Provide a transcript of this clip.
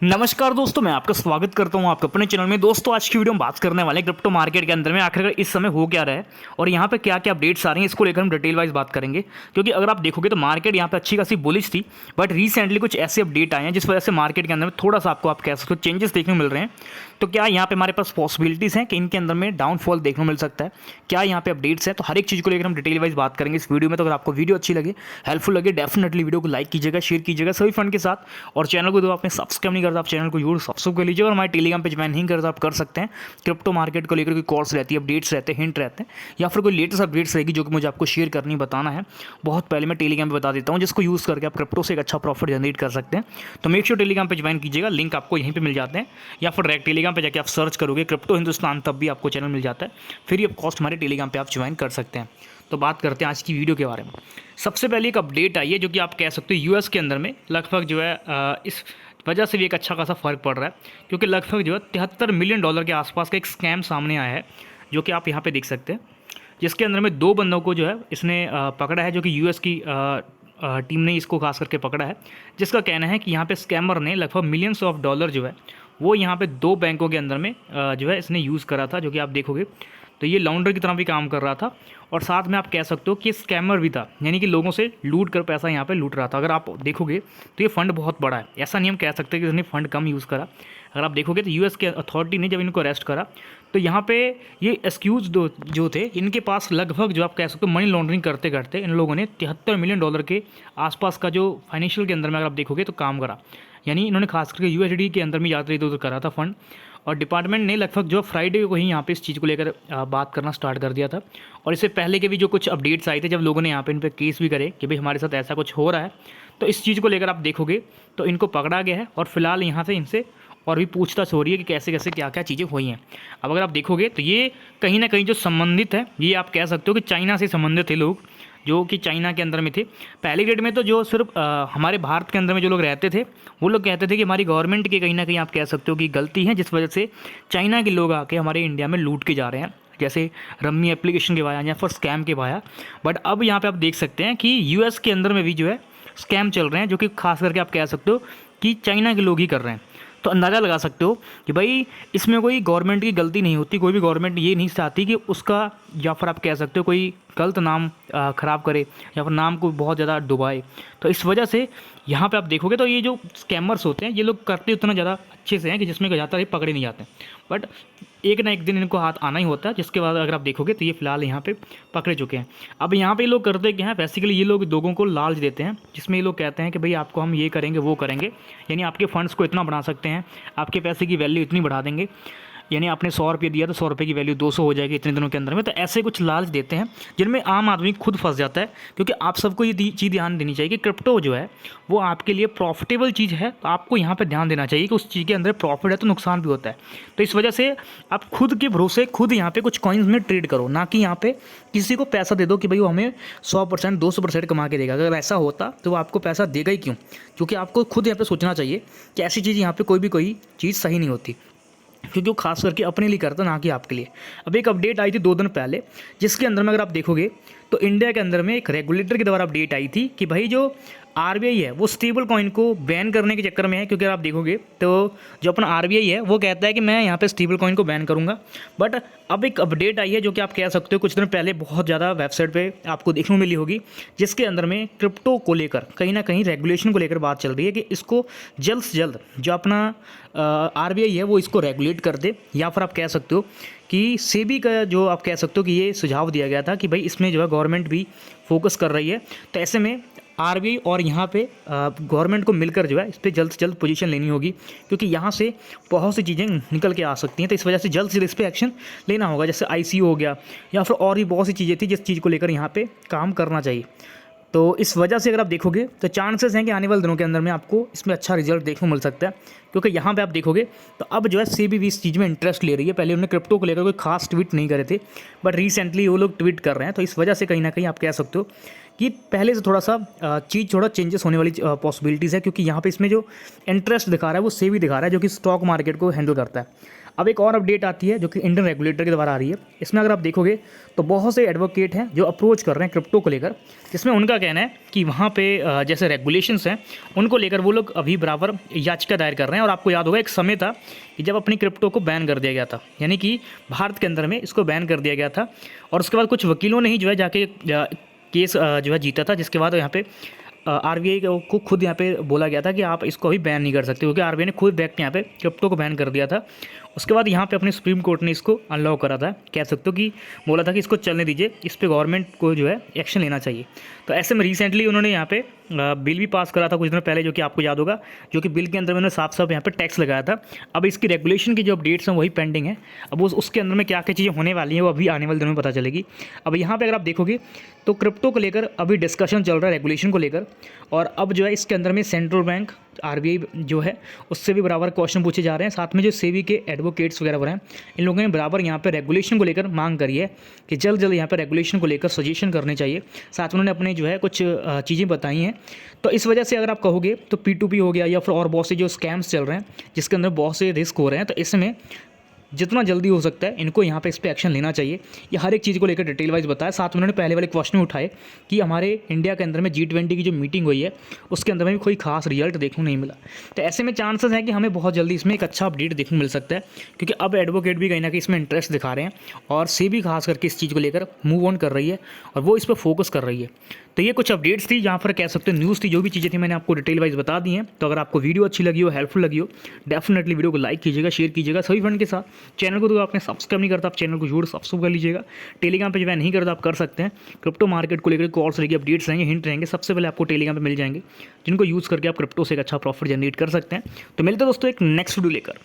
नमस्कार दोस्तों, मैं आपका स्वागत करता हूं आपके अपने चैनल में। दोस्तों, आज की वीडियो में बात करने वाले हैं क्रिप्टो मार्केट के अंदर में आखिरकार इस समय हो क्या रहा है और यहां पे क्या क्या अपडेट्स आ रही हैं, इसको लेकर हम डिटेल वाइज बात करेंगे। क्योंकि अगर आप देखोगे तो मार्केट यहां पे अच्छी खासी बुलिश थी, बट रिसेंटली कुछ ऐसे अपडेट आए हैं जिस वजह से मार्केट के अंदर में थोड़ा सा आपको आप कह सकते हो चेंजेस देखने को मिल रहे हैं। तो क्या यहाँ पे हमारे पास पॉसिबिलिटीज़ हैं कि इनके अंदर में डाउनफॉल देखने को मिल सकता है, क्या यहाँ पे अपडेट्स हैं, तो हर एक चीज़ को लेकर हम डिटेल वाइज बात करेंगे इस वीडियो में। तो अगर आपको वीडियो अच्छी लगे, हेल्पफुल लगे, डेफिनेटली वीडियो को लाइक कीजिएगा, शेयर कीजिएगा सभी फ्रेंड के साथ। और चैनल को जो आपने सब्सक्राइब नहीं करता, आप चैनल को जरूर सब्सक्राइब कर लीजिए। और हमारे टेलीग्राम पे ज्वाइन नहीं करता, आप कर सकते हैं। क्रिप्टो मार्केट को लेकर कोई कॉल्स रहती है, अपडेट्स रहते हैं, हिंट रहते हैं, या फिर कोई लेटेस्ट अपडेट्स रहेगी जो कि मुझे आपको शेयर करनी बताना है, बहुत पहले मैं टेलीग्राम पे बता देता हूँ, जिसको यूज़ करके आप क्रिप्टो से एक अच्छा प्रॉफिट जनरेट कर सकते हैं। तो मेक श्योर टेलीग्राम पे ज्वाइन कीजिएगा, लिंक आपको यहीं पे मिल जाते हैं, या फिर डायरेक्ट टेलीग्राम पे जाके आप सर्च करोगे क्रिप्टो हिंदुस्तान, तब भी आपको चैनल मिल जाता है। फ्री ऑफ कॉस्ट हमारे टेलीग्राम पे आप ज्वाइन कर सकते हैं। तो बात करते हैं आज की वीडियो के बारे में। सबसे पहले एक अपडेट आई है जो कि आप कह सकते हो यूएस के अंदर में लगभग जो है इस वजह से भी एक अच्छा खासा फ़र्क पड़ रहा है, क्योंकि लगभग जो है $73 मिलियन के आसपास का एक स्कैम सामने आया है, जो कि आप यहाँ पे देख सकते हैं, जिसके अंदर में 2 बंदों को जो है इसने पकड़ा है, जो कि यूएस की टीम ने इसको खास करके पकड़ा है, जिसका कहना है कि यहाँ पे स्कैमर ने लगभग मिलियंस ऑफ डॉलर जो है वो यहाँ पे 2 बैंकों के अंदर में जो है इसने यूज़ करा था, जो कि आप देखोगे तो ये लाउंडर की तरह भी काम कर रहा था, और साथ में आप कह सकते हो कि स्कैमर भी था, यानी कि लोगों से लूट कर पैसा यहाँ पे लूट रहा था। अगर आप देखोगे तो ये फ़ंड बहुत बड़ा है, ऐसा नहीं हम कह सकते कि इसने फ़ंड कम यूज़ करा। अगर आप देखोगे तो यूएस के अथॉरिटी ने जब इनको अरेस्ट करा तो यहाँ पे ये एक्सक्यूज जो थे, इनके पास लगभग जो आप कह सकते हो मनी लॉन्ड्रिंग करते करते इन लोगों ने $73 मिलियन के आसपास का जो फाइनेंशियल के अंदर में अगर आप देखोगे तो काम करा। यानी इन्होंने खास करके यूएसडी के अंदर में ज़्यादातर इधर उधर करा था फंड, और डिपार्टमेंट ने लगभग जो फ्राइडे को ही यहाँ पे इस चीज़ को लेकर बात करना स्टार्ट कर दिया था। और इससे पहले के भी जो कुछ अपडेट्स आए थे, जब लोगों ने यहाँ पे इन पर केस भी करे कि भाई हमारे साथ ऐसा कुछ हो रहा है, तो इस चीज़ को लेकर आप देखोगे तो इनको पकड़ा गया है, और फिलहाल यहाँ से इनसे और भी पूछताछ हो रही है कि कैसे कैसे क्या क्या चीज़ें हुई हैं। अब अगर आप देखोगे तो ये कहीं ना कहीं जो संबंधित है, ये आप कह सकते हो कि चाइना से संबंधित थे लोग, जो कि चाइना के अंदर में थे। पहले डेट में तो जो सिर्फ हमारे भारत के अंदर में जो लोग रहते थे, वो लोग कहते थे कि हमारी गवर्नमेंट की कहीं ना कहीं आप कह सकते हो कि गलती है, जिस वजह से चाइना के लोग आके हमारे इंडिया में लूट के जा रहे हैं, जैसे रम्मी एप्लीकेशन के वाया या फिर स्कैम के वाया। बट अब यहाँ पे आप देख सकते हैं कि यूएस के अंदर में भी जो है स्कैम चल रहे हैं, जो कि खास करके आप कह सकते हो कि चाइना के लोग ही कर रहे हैं। तो अंदाज़ा लगा सकते हो कि भाई इसमें कोई गवर्नमेंट की गलती नहीं होती, कोई भी गवर्नमेंट ये नहीं चाहती कि उसका, या फिर आप कह सकते हो कोई गलत नाम ख़राब करे या फिर नाम को बहुत ज़्यादा डुबाए। तो इस वजह से यहाँ पे आप देखोगे तो ये जो स्कैमर्स होते हैं, ये लोग करते उतना ज़्यादा अच्छे से हैं कि जिसमें ज़्यादातर ये पकड़े नहीं जाते हैं, बट एक ना एक दिन इनको हाथ आना ही होता है, जिसके बाद अगर आप देखोगे तो ये फिलहाल यहाँ पे पकड़े चुके हैं। अब यहाँ पे ये लोग करते क्या हैं, बेसिकली ये लोग लोगों को लालच देते हैं, जिसमें ये लोग कहते हैं कि भाई आपको हम ये करेंगे वो करेंगे, यानी आपके फंड्स को इतना बढ़ा सकते हैं, आपके पैसे की वैल्यू इतनी बढ़ा देंगे, यानी आपने 100 रुपये दिया तो 100 रुपये की वैल्यू 200 हो जाएगी इतने दिनों के अंदर में। तो ऐसे कुछ लालच देते हैं जिनमें आम आदमी खुद फंस जाता है। क्योंकि आप सबको ये चीज़ ध्यान देनी चाहिए कि क्रिप्टो जो है वो आपके लिए प्रॉफिटेबल चीज़ है, तो आपको यहाँ पे ध्यान देना चाहिए कि उस चीज़ के अंदर प्रॉफिट है तो नुकसान भी होता है। तो इस वजह से आप खुद के भरोसे खुद यहाँ पे कुछ कॉइन्स में ट्रेड करो, ना कि यहाँ पे किसी को पैसा दे दो कि भाई वो हमें 100% 200% कमा के देगा। अगर ऐसा होता तो वो आपको पैसा देगा ही क्यों? क्योंकि आपको खुद यहाँ पे सोचना चाहिए कि ऐसी चीज़ यहाँ पे कोई चीज़ सही नहीं होती, क्योंकि वो खास करके अपने लिए करता, ना कि आपके लिए। अब एक अपडेट आई थी 2 दिन पहले, जिसके अंदर में अगर आप देखोगे तो इंडिया के अंदर में एक रेगुलेटर के द्वारा अपडेट आई थी कि भाई जो आरबीआई है वो स्टेबल कॉइन को बैन करने के चक्कर में है। क्योंकि आप देखोगे तो जो अपना आरबीआई है वो कहता है कि मैं यहाँ पे स्टेबल कॉइन को बैन करूँगा, बट अब एक अपडेट आई है जो कि आप कह सकते हो कुछ दिन पहले बहुत ज़्यादा वेबसाइट पे आपको देखने को मिली होगी, जिसके अंदर में क्रिप्टो को लेकर कहीं ना कहीं रेगुलेशन को लेकर बात चल रही है कि इसको जल्द से जल्द जो अपना आरबीआई है वो इसको रेगुलेट कर दे, या फिर आप कह सकते हो कि सेबी का जो आप कह सकते हो कि ये सुझाव दिया गया था कि भाई इसमें जो है गवर्नमेंट भी फोकस कर रही है। तो ऐसे में आरबीआई और यहाँ पे गवर्नमेंट को मिलकर जो है इस पर जल्द से जल्द पोजीशन लेनी होगी, क्योंकि यहाँ से बहुत सी चीज़ें निकल के आ सकती हैं। तो इस वजह से जल्द से जल्द इस पर एक्शन लेना होगा, जैसे आईसीओ हो गया, या फिर और भी बहुत सी चीज़ें थी जिस चीज़ को लेकर यहाँ पे काम करना चाहिए। तो इस वजह से अगर आप देखोगे तो चांसेस हैं कि आने वाले दिनों के अंदर में आपको इसमें अच्छा रिजल्ट देखने को मिल सकता है। क्योंकि यहाँ पे आप देखोगे तो अब जो है सेबी भी इस चीज़ में इंटरेस्ट ले रही है। पहले उन्होंने क्रिप्टो को लेकर कोई खास ट्वीट नहीं करे थे, बट रिसेंटली वो लोग ट्वीट कर रहे हैं। तो इस वजह से कहीं ना कहीं आप कह सकते हो कि पहले से थोड़ा सा चीज़ थोड़ा चेंजेस होने वाली पॉसिबिलिटीज़ है, क्योंकि यहाँ पे इसमें जो इंटरेस्ट दिखा रहा है वो सेबी दिखा रहा है, जो कि स्टॉक मार्केट को हैंडल करता है। अब एक और अपडेट आती है जो कि इंडियन रेगुलेटर के द्वारा आ रही है। इसमें अगर आप देखोगे तो बहुत से एडवोकेट हैं जो अप्रोच कर रहे हैं क्रिप्टो को लेकर, जिसमें उनका कहना है कि वहाँ पे जैसे रेगुलेशंस हैं उनको लेकर वो लोग अभी बराबर याचिका दायर कर रहे हैं, और आपको याद होगा एक समय था कि जब अपनी क्रिप्टो को बैन कर दिया गया था, यानी कि भारत के अंदर में इसको बैन कर दिया गया था। और उसके बाद कुछ वकीलों ने ही जो है जाके केस जो है जीता था, जिसके बाद यहाँ पे आरबीआई को खुद यहाँ पे बोला गया था कि आप इसको अभी बैन नहीं कर सकते, क्योंकि आरबीआई ने खुद डायरेक्ट यहाँ पे क्रिप्टो को बैन कर दिया था। उसके बाद यहाँ पे अपने सुप्रीम कोर्ट ने इसको अनलॉ करा था, कह सकते हो कि बोला था कि इसको चलने दीजिए, इस पर गवर्नमेंट को जो है एक्शन लेना चाहिए। तो ऐसे में रिसेंटली उन्होंने यहाँ पे बिल भी पास करा था कुछ दिनों पहले, जो कि आपको याद होगा, जो कि बिल के अंदर उन्होंने साफ साफ यहाँ पे टैक्स लगाया था। अब इसकी रेगुलेशन की जो अपडेट्स हैं वही पेंडिंग है। अब उसके अंदर में क्या क्या चीज़ें होने वाली हैं वो अभी आने वाले दिनों में पता चलेगी। अब यहाँ पे अगर आप देखोगे तो क्रिप्टो को लेकर अभी डिस्कशन चल रहा है रेगुलेशन को लेकर, और अब जो है इसके अंदर में सेंट्रल बैंक आरबीआई जो है उससे भी बराबर क्वेश्चन पूछे जा रहे हैं। साथ में जो सेबी के एडवोकेट्स वगैरह हैं, इन लोगों ने बराबर यहाँ पे रेगुलेशन को लेकर मांग करी है कि जल्द जल्द यहाँ पे रेगुलेशन को लेकर सजेशन करने चाहिए। साथ में उन्होंने अपने जो है कुछ चीज़ें बताई हैं। तो इस वजह से अगर आप कहोगे तो P2P हो गया या फिर और बहुत से जो स्कैम्स चल रहे हैं जिसके अंदर बहुत से रिस्क हो रहे हैं, तो इसमें जितना जल्दी हो सकता है इनको यहाँ पे इस पर एक्शन लेना चाहिए। ये हर एक चीज़ को लेकर डिटेल वाइज बताया। साथ में उन्होंने पहले वाले क्वेश्चन उठाए कि हमारे इंडिया के अंदर में G20 की जो मीटिंग हुई है उसके अंदर में भी कोई खास रिजल्ट देखने को नहीं मिला। तो ऐसे में चांसेस है कि हमें बहुत जल्दी इसमें एक अच्छा अपडेट देखने को मिल सकता है, क्योंकि अब एडवोकेट भी कहीं ना कहीं इसमें इंटरेस्ट दिखा रहे हैं और सेबी खास करके इस चीज़ को लेकर मूव ऑन कर रही है और वो इस पर फोकस कर रही है। तो ये कुछ अपडेट्स थी, जहाँ पर कह सकते हो न्यूज़ थी, जो भी चीज़ें थी मैंने आपको डिटेल वाइज बता दी हैं। तो अगर आपको वीडियो अच्छी लगी हो, हेल्पफुल लगी हो, डेफिनेटली वीडियो को लाइक कीजिएगा, शेयर कीजिएगा सभी फ्रेंड के साथ। चैनल को तो आपने सब्सक्राइब नहीं करता, आप चैनल को जरूर सब्सक्राइब कर लीजिएगा। टेलीग्राम पे जो है नहीं करता आप कर सकते हैं। क्रिप्टो मार्केट को लेकर कॉल्स रहेगी, अपडेट्स रहेंगे, हिंट रहेंगे, सबसे पहले आपको टेलीग्राम पे मिल जाएंगे, जिनको यूज़ करके आप क्रिप्टो से एक अच्छा प्रॉफिट जनरेट कर सकते हैं। तो मिलते हैं दोस्तों एक नेक्स्ट वीडियो लेकर।